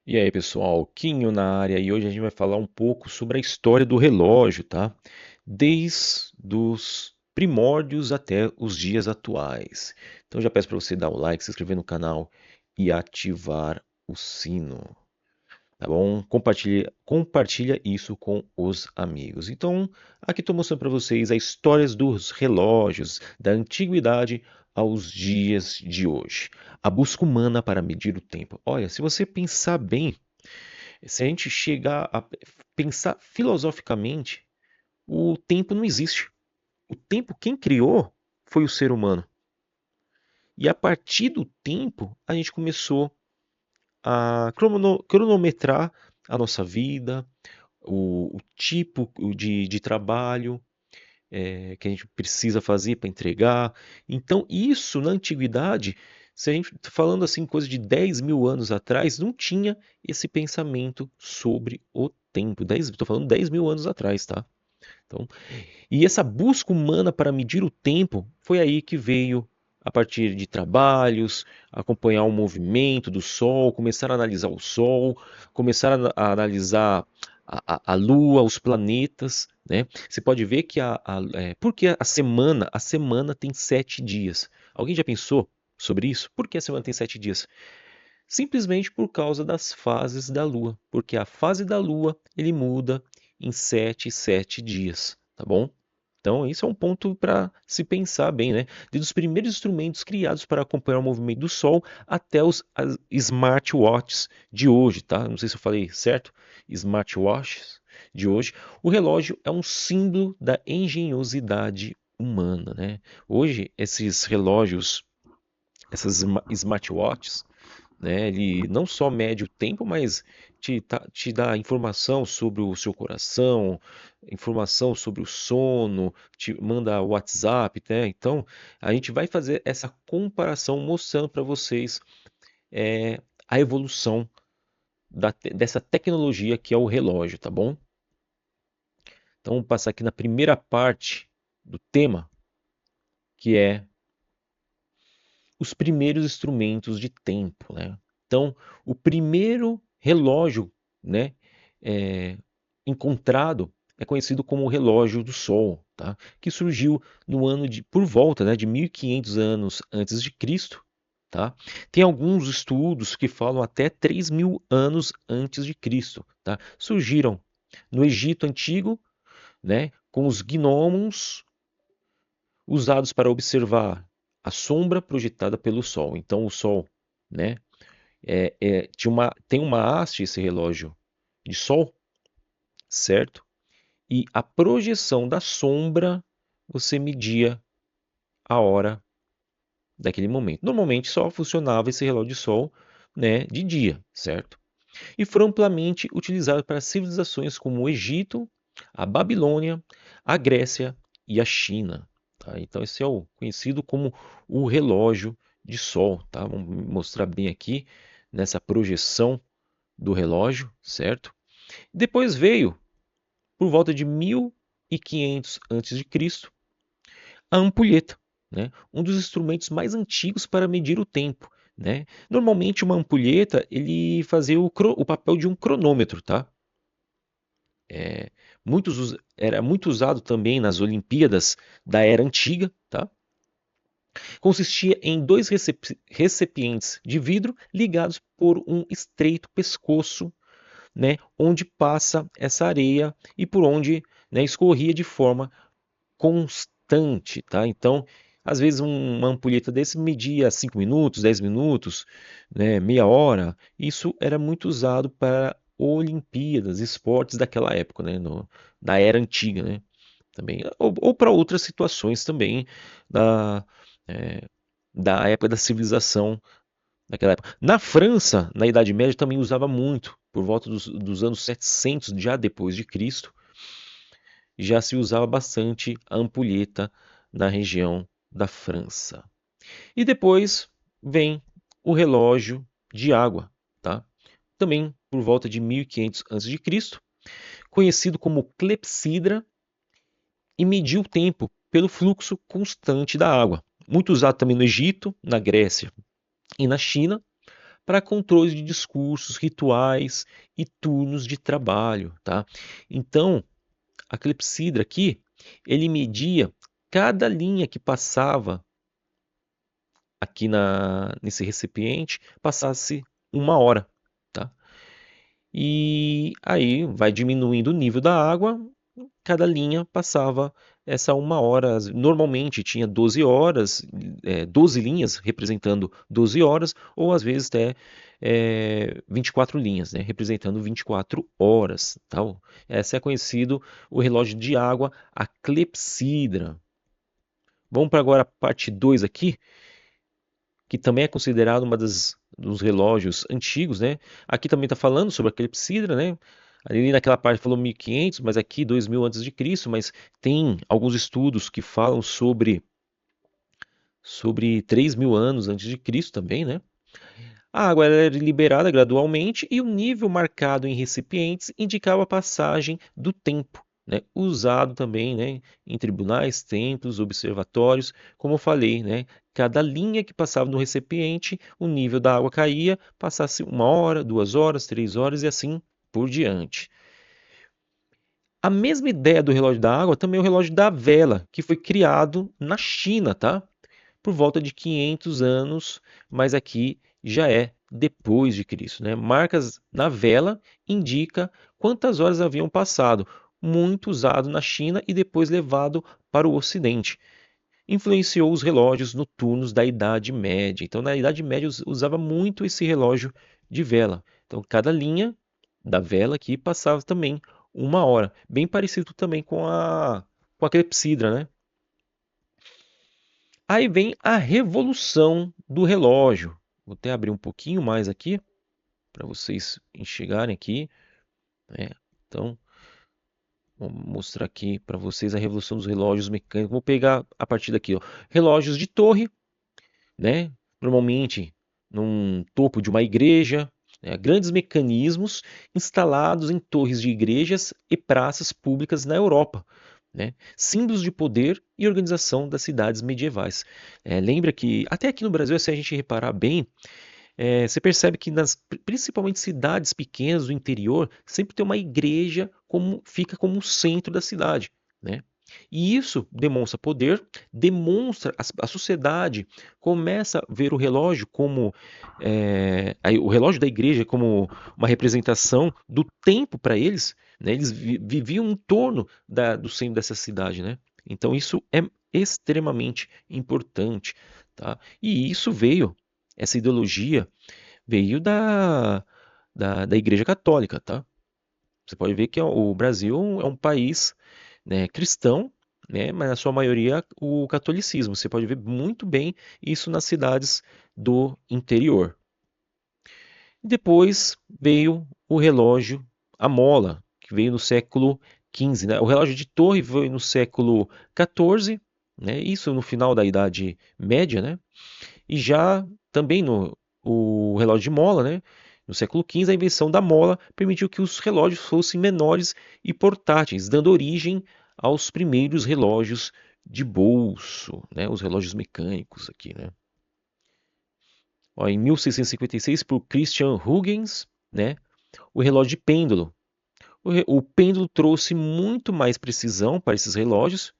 E aí, pessoal, Quinho na área e hoje a gente vai falar um pouco sobre a história do relógio, tá? Desde os primórdios até os dias atuais. Então já peço para você dar o like, se inscrever no canal e ativar o sino, tá bom? Compartilha isso com os amigos. Então, aqui estou mostrando para vocês a história dos relógios da antiguidade aos dias de hoje. A busca humana para medir o tempo. Olha, se você pensar bem, se a gente chegar a pensar filosoficamente, o tempo não existe. O tempo, quem criou foi o ser humano. E a partir do tempo, a gente começou a cronometrar a nossa vida, o tipo de trabalho que a gente precisa fazer para entregar. Então, isso na antiguidade, se a gente tá falando assim, coisa de 10 mil anos atrás, não tinha esse pensamento sobre o tempo. Estou falando 10 mil anos atrás, tá? Então, e essa busca humana para medir o tempo foi aí que veio a partir de trabalhos, acompanhar o movimento do Sol, começar a analisar o Sol, começar a analisar a Lua, os planetas, né? Você pode ver que por que a semana tem 7 dias? Alguém já pensou sobre isso? Por que a semana tem 7 dias? Simplesmente por causa das fases da Lua, porque a fase da Lua ele muda em 7 dias, tá bom? Então, isso é um ponto para se pensar bem, né? Desde os primeiros instrumentos criados para acompanhar o movimento do Sol até os smartwatches de hoje, tá? Não sei se eu falei certo, smartwatches de hoje. O relógio é um símbolo da engenhosidade humana, né? Hoje, esses relógios, essas smartwatches, né? Ele não só mede o tempo, mas te dá informação sobre o seu coração, informação sobre o sono, te manda WhatsApp, né? Então, a gente vai fazer essa comparação mostrando para vocês a evolução dessa tecnologia que é o relógio, tá bom? Então, vamos passar aqui na primeira parte do tema, que é os primeiros instrumentos de tempo, né? Então, o primeiro relógio, né, é, encontrado é conhecido como o relógio do Sol, tá? Que surgiu no ano por volta, né, de 1500 anos antes de Cristo, tá? Tem alguns estudos que falam até 3000 anos antes de Cristo, tá? Surgiram no Egito antigo, né, com os gnомos usados para observar a sombra projetada pelo Sol. Então, o Sol, né, tem uma haste esse relógio de Sol, certo? E a projeção da sombra você media a hora daquele momento. Normalmente só funcionava esse relógio de Sol, né, de dia, certo? E foram amplamente utilizados para civilizações como o Egito, a Babilônia, a Grécia e a China. Tá? Então esse é o conhecido como o relógio de sol. Tá? Vamos mostrar bem aqui nessa projeção do relógio, certo? Depois veio, por volta de 1500 a.C., a ampulheta, né? Um dos instrumentos mais antigos para medir o tempo. Né? Normalmente uma ampulheta ele fazia o papel de um cronômetro, tá? É, era muito usado também nas Olimpíadas da era antiga, tá? Consistia em dois recipientes de vidro ligados por um estreito pescoço, né, onde passa essa areia e por onde, né, escorria de forma constante, tá? Então, às vezes uma ampulheta desse media 5 minutos, 10 minutos, né, meia hora. Isso era muito usado para Olimpíadas, esportes daquela época, né, da era antiga, né? Também, ou para outras situações também da, é, da época da civilização daquela época. Na França, na Idade Média, também usava muito, por volta dos anos 700 já depois de Cristo, já se usava bastante a ampulheta na região da França. E depois vem o relógio de água, tá? Também por volta de 1500 a.C., conhecido como clepsidra, e mediu o tempo pelo fluxo constante da água. Muito usado também no Egito, na Grécia e na China, para controle de discursos, rituais e turnos de trabalho, tá? Então, a clepsidra aqui, ele media cada linha que passava aqui nesse recipiente, passasse 1 hora, tá? E aí vai diminuindo o nível da água, cada linha passava essa 1 hora. Normalmente tinha 12 horas, 12 linhas representando 12 horas, ou às vezes até 24 linhas, né, representando 24 horas. Tá? Esse é conhecido o relógio de água, a clepsidra. Vamos para agora a parte 2 aqui, que também é considerado dos relógios antigos, né? Aqui também está falando sobre a clepsidra, né? Ali naquela parte falou 1500, mas aqui 2000 antes de Cristo, mas tem alguns estudos que falam sobre 3000 anos antes de Cristo também, né? A água era liberada gradualmente e o nível marcado em recipientes indicava a passagem do tempo, né? Usado também, né, em tribunais, templos, observatórios, como eu falei, né? Cada linha que passava no recipiente, o nível da água caía, passasse 1 hora, 2 horas, 3 horas e assim por diante. A mesma ideia do relógio da água também é o relógio da vela, que foi criado na China, tá? Por volta de 500 anos, mas aqui já é depois de Cristo, né? Marcas na vela indica quantas horas haviam passado, muito usado na China e depois levado para o Ocidente. Influenciou os relógios noturnos da Idade Média. Então, na Idade Média usava muito esse relógio de vela. Então, cada linha da vela aqui passava também 1 hora, bem parecido também com a clepsidra, né? Aí vem a revolução do relógio. Vou até abrir um pouquinho mais aqui para vocês enxergarem aqui, né? Então, vou mostrar aqui para vocês a revolução dos relógios mecânicos. Vou pegar a partir daqui, ó. Relógios de torre, né? Normalmente num topo de uma igreja, né? Grandes mecanismos instalados em torres de igrejas e praças públicas na Europa, né? Símbolos de poder e organização das cidades medievais. Lembra que, até aqui no Brasil, se a gente reparar bem, você percebe que principalmente cidades pequenas do interior, sempre tem uma igreja fica como o centro da cidade, né? E isso demonstra poder, demonstra a sociedade começa a ver o relógio como o relógio da igreja como uma representação do tempo para eles, né? Eles viviam em torno do centro dessa cidade, né? Então isso é extremamente importante, tá? E isso essa ideologia veio da Igreja Católica, tá? Você pode ver que o Brasil é um país, né, cristão, né, mas na sua maioria o catolicismo. Você pode ver muito bem isso nas cidades do interior. Depois veio o relógio, a mola, que veio no século XV, né? O relógio de torre veio no século XIV, né? Isso no final da Idade Média, né? E já também o relógio de mola, né? No século XV, a invenção da mola permitiu que os relógios fossem menores e portáteis, dando origem aos primeiros relógios de bolso, né? Os relógios mecânicos aqui, né? Ó, em 1656, por Christian Huygens, né? O relógio de pêndulo. O pêndulo trouxe muito mais precisão para esses relógios,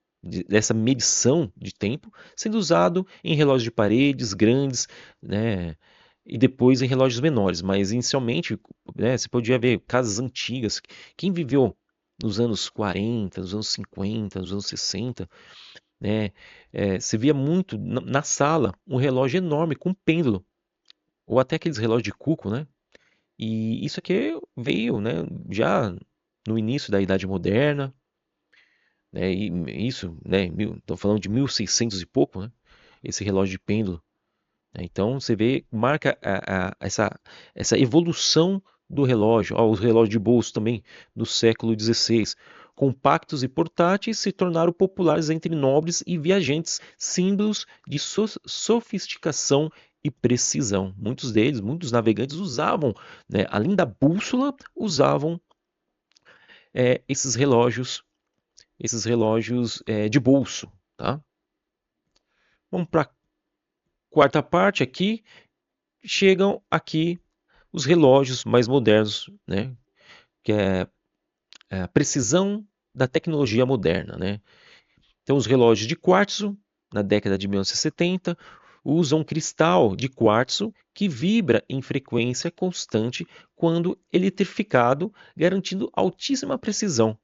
dessa medição de tempo, sendo usado em relógios de paredes grandes, né, e depois em relógios menores. Mas inicialmente, né, você podia ver casas antigas. Quem viveu nos anos 40, nos anos 50, nos anos 60, né, você via muito na sala um relógio enorme com pêndulo, ou até aqueles relógios de cuco, né? E isso aqui veio, né, já no início da Idade Moderna, né, e isso, né, estou falando de 1600 e pouco, né, esse relógio de pêndulo, né? Então você vê, marca essa evolução do relógio. Ó, os relógios de bolso também do século XVI, compactos e portáteis, se tornaram populares entre nobres e viajantes, símbolos de sofisticação e precisão. Muitos navegantes usavam, né, além da bússola, usavam esses relógios de bolso, tá? Vamos para a quarta parte aqui, chegam aqui os relógios mais modernos, né? Que é a precisão da tecnologia moderna, né? Então, os relógios de quartzo, na década de 1970, usam cristal de quartzo que vibra em frequência constante quando eletrificado, garantindo altíssima precisão.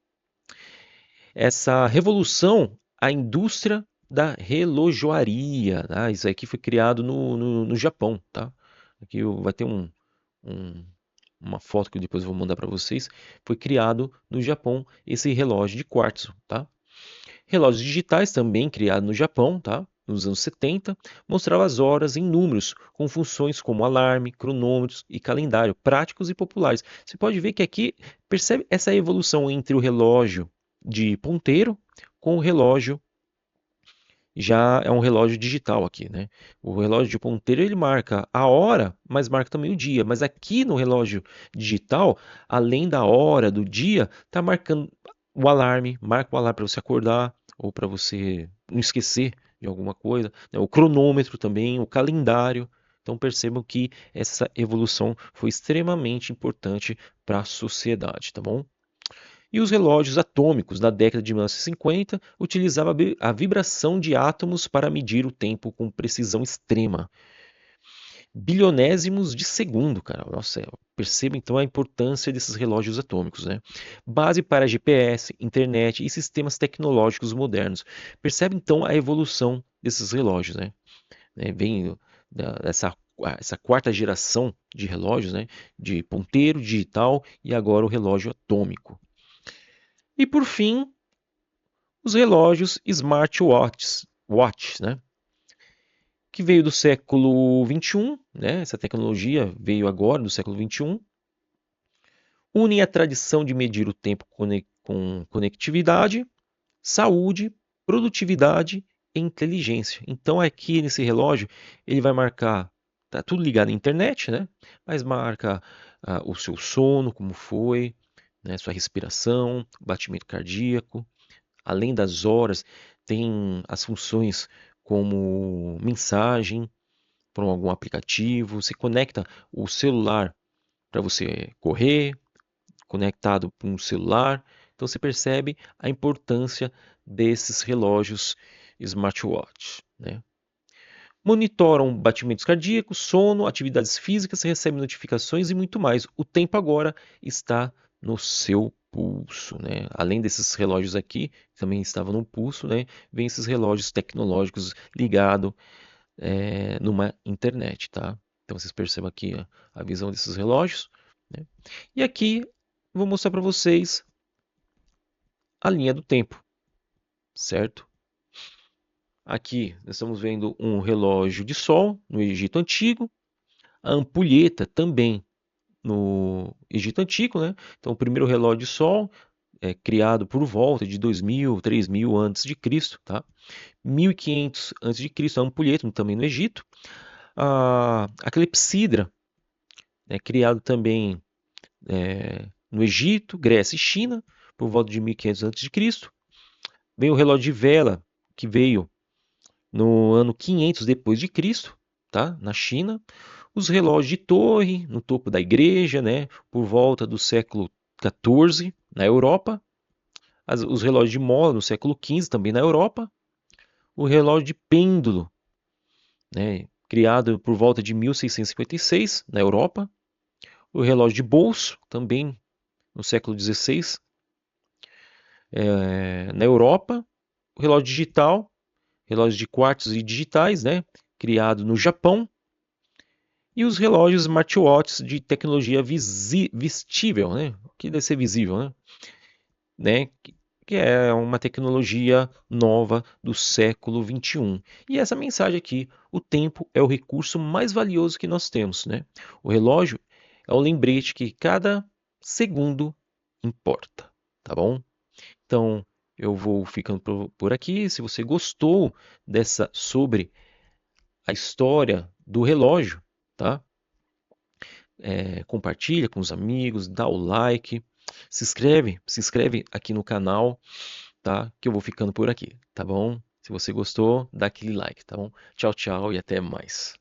Essa revolução, a indústria da relojoaria, tá? Isso aqui foi criado no Japão, tá? Aqui vai ter um- uma foto que depois eu vou mandar para vocês. Foi criado no Japão esse relógio de quartzo, tá? Relógios digitais, também criado no Japão, tá? Nos anos 70, mostrava as horas em números, com funções como alarme, cronômetros e calendário, práticos e populares. Você pode ver que aqui percebe essa evolução entre o relógio de ponteiro com o relógio já é um relógio digital aqui, né? O relógio de ponteiro ele marca a hora, mas marca também o dia. Mas aqui no relógio digital, além da hora do dia, tá marcando o alarme, marca o alarme para você acordar ou para você não esquecer de alguma coisa, né? O cronômetro também, o calendário. Então percebam que essa evolução foi extremamente importante para a sociedade, tá bom? E os relógios atômicos, na década de 1950, utilizavam a vibração de átomos para medir o tempo com precisão extrema. Bilionésimos de segundo, cara. Nossa, perceba então a importância desses relógios atômicos, né? Base para GPS, internet e sistemas tecnológicos modernos. Percebe então a evolução desses relógios, né? Vem essa quarta geração de relógios, né? De ponteiro digital e agora o relógio atômico. E por fim, os relógios smartwatches, né? Que veio do século XXI, né? Essa tecnologia veio agora do século XXI, unem a tradição de medir o tempo com conectividade, saúde, produtividade e inteligência. Então aqui nesse relógio ele vai marcar, tá tudo ligado à internet, né? Mas marca o seu sono, como foi, né? Sua respiração, batimento cardíaco. Além das horas, tem as funções como mensagem por algum aplicativo. Você conecta o celular para você correr, conectado para um celular. Então você percebe a importância desses relógios smartwatch, né? Monitoram batimentos cardíacos, sono, atividades físicas, recebem notificações e muito mais. O tempo agora está no seu pulso, né? Além desses relógios aqui, que também estavam no pulso, né? Vem esses relógios tecnológicos ligados numa internet, tá? Então vocês percebam aqui a visão desses relógios, né? E aqui vou mostrar para vocês a linha do tempo, certo? Aqui nós estamos vendo um relógio de sol no Egito Antigo, a ampulheta também no Egito Antigo, né? Então, o primeiro relógio de sol é criado por volta de 2000, 3000 antes de Cristo, tá? 1500 antes de Cristo, a ampulheta também no Egito. A clepsidra, né, criado também no Egito, Grécia e China, por volta de 1500 antes de Cristo. Vem o relógio de vela, que veio no ano 500 depois de Cristo, tá? Na China. Os relógios de torre no topo da igreja, né? Por volta do século XIV na Europa. Os relógios de mola no século XV também na Europa. O relógio de pêndulo, né? Criado por volta de 1656 na Europa. O relógio de bolso também no século XVI na Europa. O relógio digital, relógios de quartos e digitais, né? Criado no Japão. E os relógios smartwatches de tecnologia vestível, né? Que deve ser visível, né? Que é uma tecnologia nova do século XXI. E essa mensagem aqui, o tempo é o recurso mais valioso que nós temos, né? O relógio é o lembrete que cada segundo importa, tá bom? Então, eu vou ficando por aqui. Se você gostou dessa sobre a história do relógio, tá? Compartilha com os amigos, dá o like, se inscreve aqui no canal, tá? Que eu vou ficando por aqui, tá bom? Se você gostou, dá aquele like, tá bom? Tchau, tchau e até mais.